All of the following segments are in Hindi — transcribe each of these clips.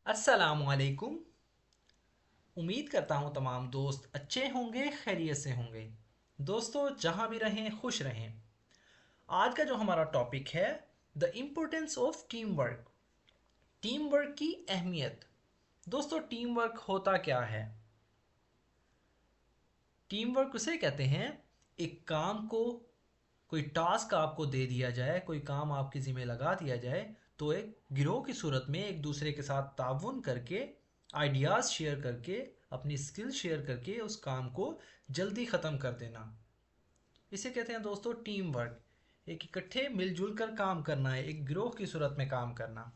अस्सलामुअलैकुम। उम्मीद करता हूँ तमाम दोस्त अच्छे होंगे, खैरियत से होंगे। दोस्तों जहाँ भी रहें खुश रहें। आज का जो हमारा टॉपिक है, the importance of team work. Team work की अहमियत। दोस्तों टीम वर्क होता क्या है? टीम वर्क उसे कहते हैं, एक काम को, कोई टास्क आपको दे दिया जाए, कोई काम आपकी ज़िम्मे लगा दिया जाए, तो एक गिरोह की सूरत में एक दूसरे के साथ ताउन करके, आइडियाज़ शेयर करके, अपनी स्किल शेयर करके उस काम को जल्दी ख़त्म कर देना, इसे कहते हैं दोस्तों टीम वर्क। एक इकट्ठे मिलजुल कर काम करना है, एक गिरोह की सूरत में काम करना।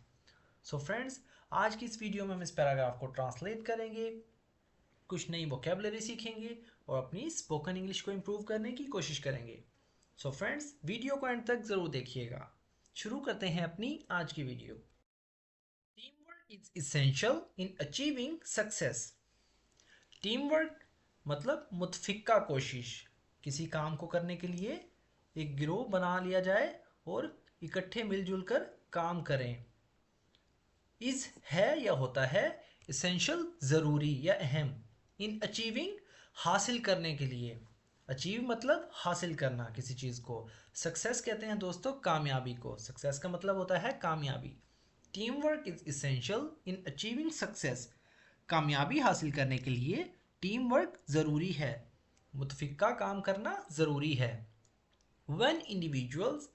सो फ्रेंड्स, आज की इस वीडियो में हम इस पैराग्राफ को ट्रांसलेट करेंगे, कुछ नई वोकेबलरी सीखेंगे और अपनी स्पोकन इंग्लिश को इम्प्रूव करने की कोशिश करेंगे। सो फ्रेंड्स, वीडियो को एंड तक ज़रूर देखिएगा। शुरू करते हैं अपनी आज की video. Team work is essential in achieving success. Team work मतलब मुतफिका कोशिश। किसी काम को करने के लिए एक गिरोह बना लिया जाए और इकट्ठे मिलजुल कर काम करें। इज है या होता है, इसेंशियल ज़रूरी या अहम, इन अचीविंग हासिल करने के लिए। अचीव मतलब हासिल करना किसी चीज़ को। सक्सेस कहते हैं दोस्तों कामयाबी को। सक्सेस का मतलब होता है कामयाबी। Team work is essential in achieving success. कामयाबी हासिल करने के लिए टीम वर्क ज़रूरी है, मुतफिका काम करना ज़रूरी है। When individuals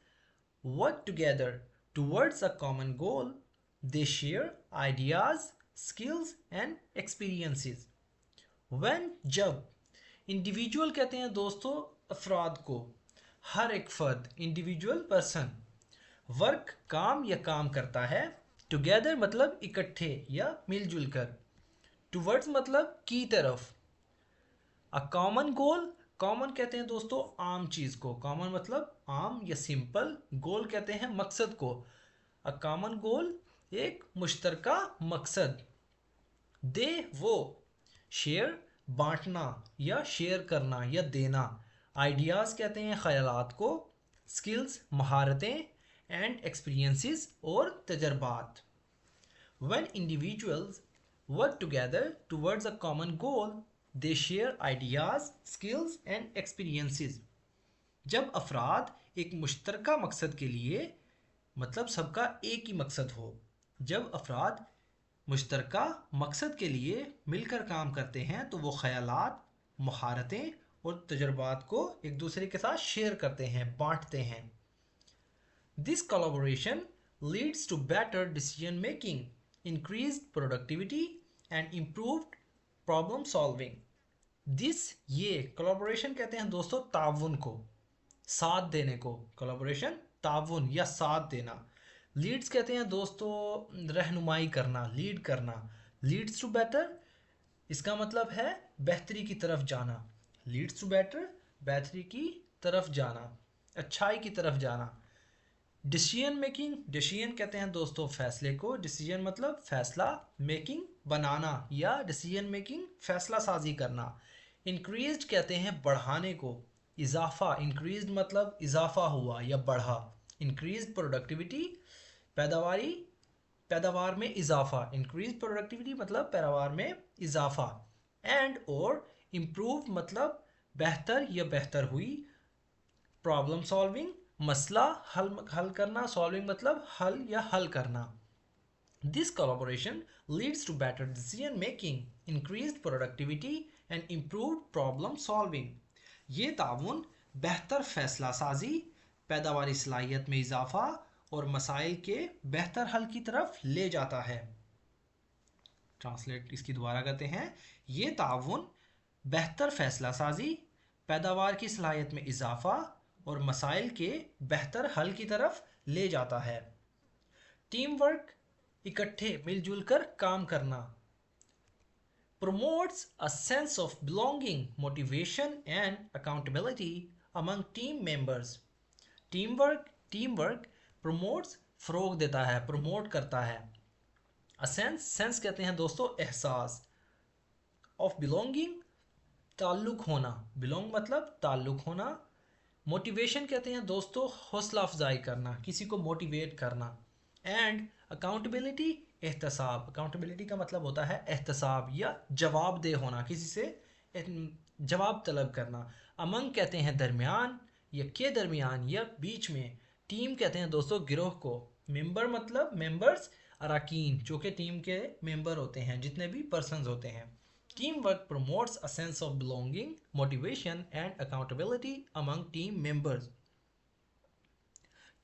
work together towards a common goal, they share ideas, skills and experiences. When जब, इंडिविजुअल कहते हैं दोस्तों अफराद को, हर एक फर्द, इंडिविजुअल पर्सन, वर्क काम या काम करता है, टुगेदर मतलब इकट्ठे या मिलजुल कर, टुवर्ड्स मतलब की तरफ, अ कॉमन गोल, कॉमन कहते हैं दोस्तों आम चीज़ को, कॉमन मतलब आम या सिंपल, गोल कहते हैं मकसद को। अ कॉमन गोल एक मुश्तरका मकसद। दे वो, शेयर बांटना या शेयर करना या देना। आइडियाज़ कहते हैं ख्यालात को। स्किल्स महारतें, एंड एक्सपीरियंसेस और तजर्बात। When individuals work together towards a common goal, they share ideas, skills and experiences. जब अफराद एक मुश्तरका मकसद के लिए, मतलब सबका एक ही मकसद हो, जब अफराद मुश्तरका मकसद के लिए मिलकर काम करते हैं तो वो ख़यालात, महारतें और तजर्बात को एक दूसरे के साथ शेयर करते हैं, बांटते हैं। This collaboration leads to better decision making, increased productivity and improved problem solving. This ये collaboration कहते हैं दोस्तों ताउन को, साथ देने को। collaboration ताउन या साथ देना। लीड्स कहते हैं दोस्तों रहनुमाई करना, लीड करना। लीड्स टू बेटर, इसका मतलब है बेहतरी की तरफ जाना। लीड्स टू बेटर, बेहतरी की तरफ जाना, अच्छाई की तरफ जाना। डिसीजन मेकिंग, डिसीजन कहते हैं दोस्तों फैसले को। डिसीजन मतलब फैसला, मेकिंग बनाना या डिसीजन मेकिंग फैसला साजी करना। इंक्रीज्ड कहते हैं बढ़ाने को। इजाफा, इंक्रीज्ड मतलब इजाफा हुआ या बढ़ा। इंक्रीज्ड प्रोडक्टिविटी, पैदावारी, पैदावार में इजाफा। इंक्रीज प्रोडक्टिविटी मतलब पैदावार में इजाफा। एंड और इम्प्रूव मतलब बेहतर या बेहतर हुई। प्रॉब्लम सॉल्विंग, मसला हल करना। सॉल्विंग मतलब हल या हल करना। This collaboration leads to better decision making, increased productivity and improved problem solving. ये ताउन बेहतर फैसला साजी, पैदावारी सलाहियत में इजाफा और मसाइल के बेहतर हल की तरफ ले जाता है। ट्रांसलेट इसकी दोबारा करते हैं। ये ताउन बेहतर फैसला साजी, पैदावार की सलाहियत में इजाफा और मसाइल के बेहतर हल की तरफ ले जाता है। टीम वर्क, इकट्ठे मिलजुल कर काम करना। Promotes a sense of belonging, motivation and accountability among team members. Team work promotes फ़रोग देता है, प्रमोट करता है। A sense कहते हैं दोस्तों एहसास। of belonging ताल्लुक़ होना, belong मतलब ताल्लुक़ होना। मोटिवेशन कहते हैं दोस्तों हौसला अफजाई करना, किसी को मोटिवेट करना। एंड अकाउंटेबिलिटी एहतसाब, अकाउंटेबिलिटी का मतलब होता है एहतसाब या जवाबदेह होना, किसी से जवाब तलब करना। अमंग कहते हैं दरमियान या के दरमियान या बीच में। टीम कहते हैं दोस्तों गिरोह को। मेंबर मतलब मेंबर्स, अरकान जो कि टीम के मेंबर होते हैं, जितने भी पर्सन्स होते हैं। Team work promotes a sense of belonging, motivation and accountability among team members.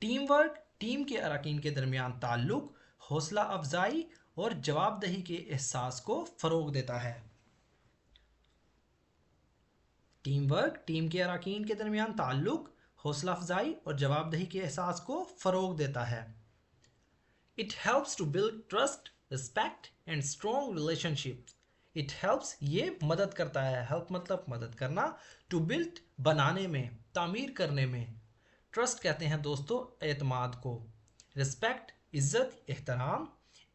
Team work team के अरकान के दरमियान ताल्लुक, हौसला अफजाई और जवाबदेही के एहसास को फ़रोग देता है। टीम वर्क टीम के अरकान के दरमियान ताल्लुक, हौसला अफजाई और जवाबदेही के एहसास को फ़रोग देता है। It helps to build trust, respect and strong relationships. It helps ये मदद करता है, हेल्प मतलब मदद करना, टू बिल्ड बनाने में, तामीर करने में। ट्रस्ट कहते हैं दोस्तों एतमाद को, रिस्पेक्ट इज्जत एहतराम,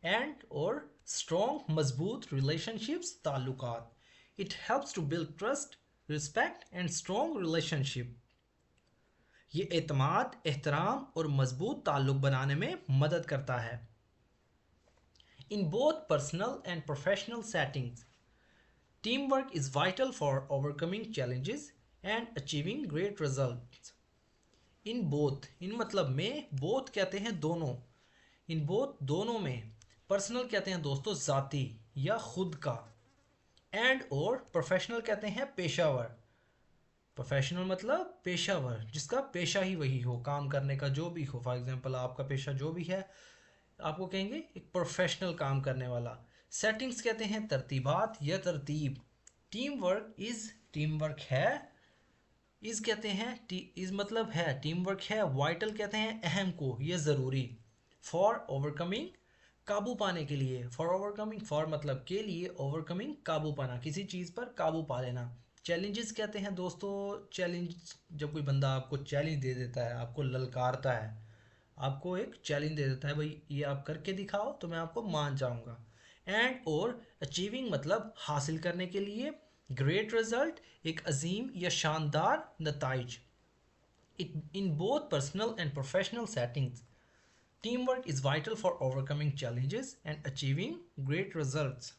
एंड और स्ट्रॉन्ग मजबूत रिलेशनशिप्स ताल्लुकात। It helps to build trust, respect and strong relationship. ये एतमाद, एहतराम और मजबूत ताल्लुक बनाने में मदद करता है। In both personal and professional settings, team work is vital for overcoming challenges and achieving great results. In both, in मतलब में, बोथ कहते हैं दोनों, इन बोथ दोनों में। पर्सनल कहते हैं दोस्तों ज़ाती या खुद का, एंड और प्रोफेशनल कहते हैं पेशावर। प्रोफेशनल मतलब पेशावर, जिसका पेशा ही वही हो, काम करने का जो भी हो। फॉर एग्जांपल आपका पेशा जो भी है, आपको कहेंगे एक प्रोफेशनल काम करने वाला। सेटिंग्स कहते हैं तरतीबात या तरतीब। टीम वर्क है, इज कहते हैं इज मतलब है, टीम वर्क है। वाइटल कहते हैं अहम को या ज़रूरी। फॉर ओवरकमिंग काबू पाने के लिए, फॉर ओवरकमिंग, फॉर मतलब के लिए, ओवरकमिंग काबू पाना, किसी चीज़ पर काबू पा लेना। चैलेंजेस कहते हैं दोस्तों, चैलेंज जब कोई बंदा आपको चैलेंज दे देता है, आपको ललकारता है, आपको एक चैलेंज दे देता है, भाई ये आप करके दिखाओ तो मैं आपको मान जाऊंगा। एंड और अचीविंग मतलब हासिल करने के लिए, ग्रेट रिजल्ट एक अजीम या शानदार नताइज। In both personal and professional settings, team work is vital for overcoming challenges and achieving great results.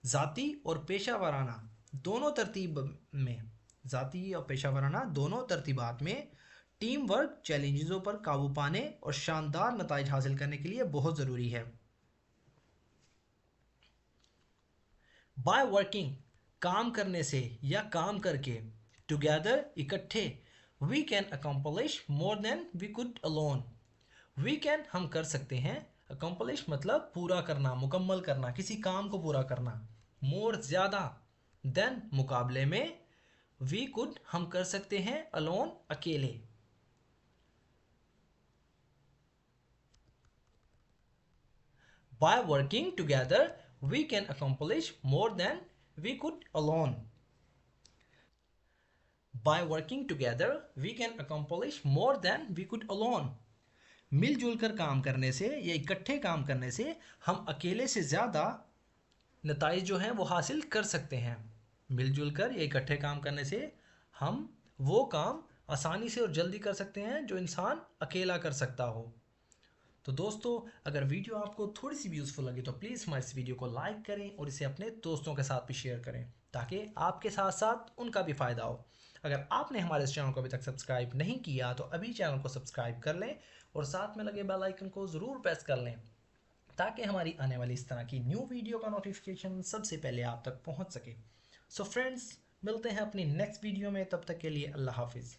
ज़ाती और पेशा वाराना दोनों तरतीब में, ज़ाती और पेशा वाराना दोनों तरतीबात में टीम वर्क चैलेंजेसों पर काबू पाने और शानदार नताइज हासिल करने के लिए बहुत ज़रूरी है। बाय वर्किंग काम करने से या काम करके, टुगेदर इकट्ठे, we can accomplish more than we could alone. We can हम कर सकते हैं, अकम्पलिश मतलब पूरा करना, मुकम्मल करना, किसी काम को पूरा करना। मोर ज़्यादा, देन मुकाबले में, वी कुड हम कर सकते हैं, अलोन अकेले। By working together, we can accomplish more than we could alone. By working together, we can accomplish more than we could alone. मिलजुल कर काम करने से या इकट्ठे काम करने से हम अकेले से ज़्यादा नताइज जो हैं वो हासिल कर सकते हैं। मिलजुल कर या इकट्ठे काम करने से हम वो काम आसानी से और जल्दी कर सकते हैं जो इंसान अकेला कर सकता हो। तो दोस्तों, अगर वीडियो आपको थोड़ी सी भी यूज़फुल लगी तो प्लीज़ हमारे इस वीडियो को लाइक करें और इसे अपने दोस्तों के साथ भी शेयर करें, ताकि आपके साथ साथ उनका भी फ़ायदा हो। अगर आपने हमारे इस चैनल को अभी तक सब्सक्राइब नहीं किया तो अभी चैनल को सब्सक्राइब कर लें और साथ में लगे बेल आइकन को ज़रूर प्रेस कर लें, ताकि हमारी आने वाली इस तरह की न्यू वीडियो का नोटिफिकेशन सबसे पहले आप तक पहुँच सके। सो फ्रेंड्स, मिलते हैं अपनी नेक्स्ट वीडियो में, तब तक के लिए अल्लाह हाफिज़।